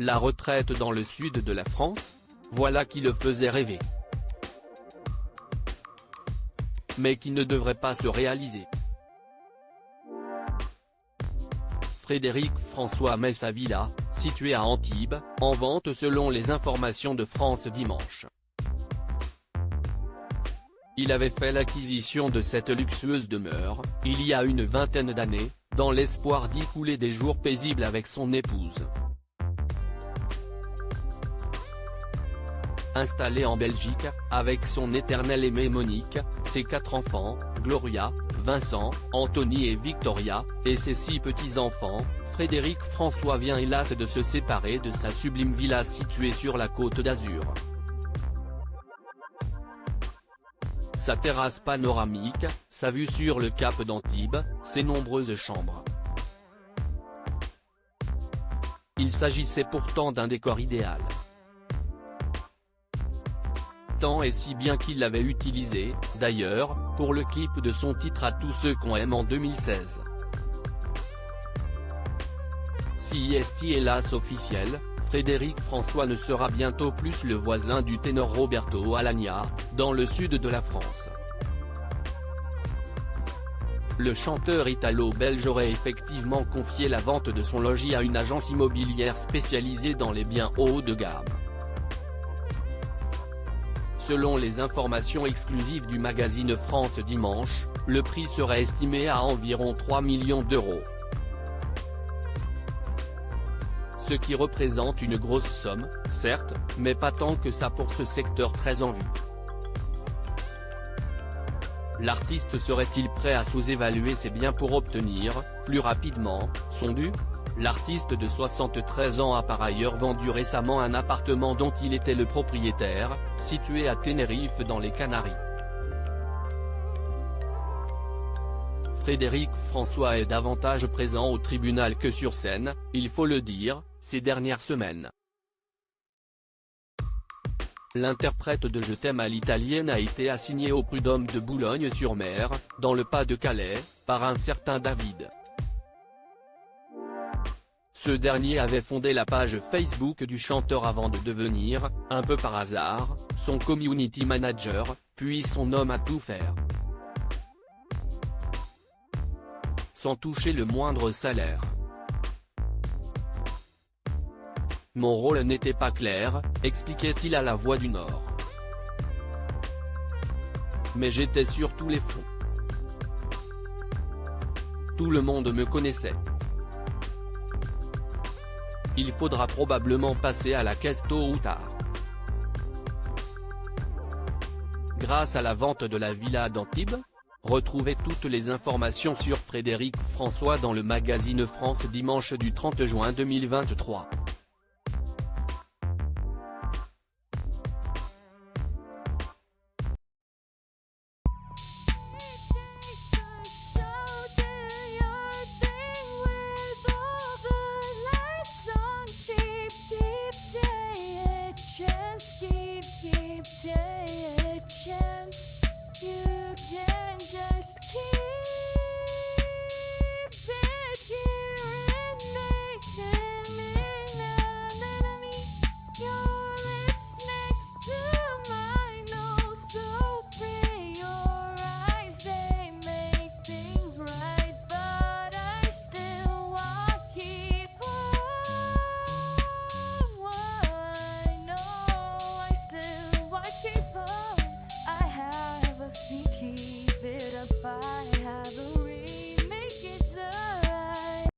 La retraite dans le sud de la France, voilà qui le faisait rêver. Mais qui ne devrait pas se réaliser. Frédéric François met sa villa, située à Antibes, en vente selon les informations de France Dimanche. Il avait fait l'acquisition de cette luxueuse demeure, il y a une vingtaine d'années, dans l'espoir d'y couler des jours paisibles avec son épouse. Installé en Belgique, avec son éternelle aimée Monique, ses 4 enfants, Gloria, Vincent, Anthony et Victoria, et ses 6 petits-enfants, Frédéric François vient hélas de se séparer de sa sublime villa située sur la Côte d'Azur. Sa terrasse panoramique, sa vue sur le cap d'Antibes, ses nombreuses chambres. Il s'agissait pourtant d'un décor idéal. Tant et si bien qu'il l'avait utilisé, d'ailleurs, pour le clip de son titre À tous ceux qu'on aime en 2016. Si est hélas officiel, Frédéric François ne sera bientôt plus le voisin du ténor Roberto Alagna, dans le sud de la France. Le chanteur italo-belge aurait effectivement confié la vente de son logis à une agence immobilière spécialisée dans les biens haut de gamme. Selon les informations exclusives du magazine France Dimanche, le prix serait estimé à environ 3 millions d'euros. Ce qui représente une grosse somme, certes, mais pas tant que ça pour ce secteur très en vue. L'artiste serait-il prêt à sous-évaluer ses biens pour obtenir, plus rapidement, son dû ? L'artiste de 73 ans a par ailleurs vendu récemment un appartement dont il était le propriétaire, situé à Tenerife dans les Canaries. Frédéric François est davantage présent au tribunal que sur scène, il faut le dire, ces dernières semaines. L'interprète de Je t'aime à l'italienne a été assigné au prud'homme de Boulogne-sur-Mer, dans le Pas-de-Calais, par un certain David. Ce dernier avait fondé la page Facebook du chanteur avant de devenir, un peu par hasard, son community manager, puis son homme à tout faire. Sans toucher le moindre salaire. Mon rôle n'était pas clair, expliquait-il à La Voix du Nord. Mais j'étais sur tous les fronts. Tout le monde me connaissait. Il faudra probablement passer à la caisse tôt ou tard. Grâce à la vente de la villa d'Antibes, retrouvez toutes les informations sur Frédéric François dans le magazine France Dimanche du 30 juin 2023.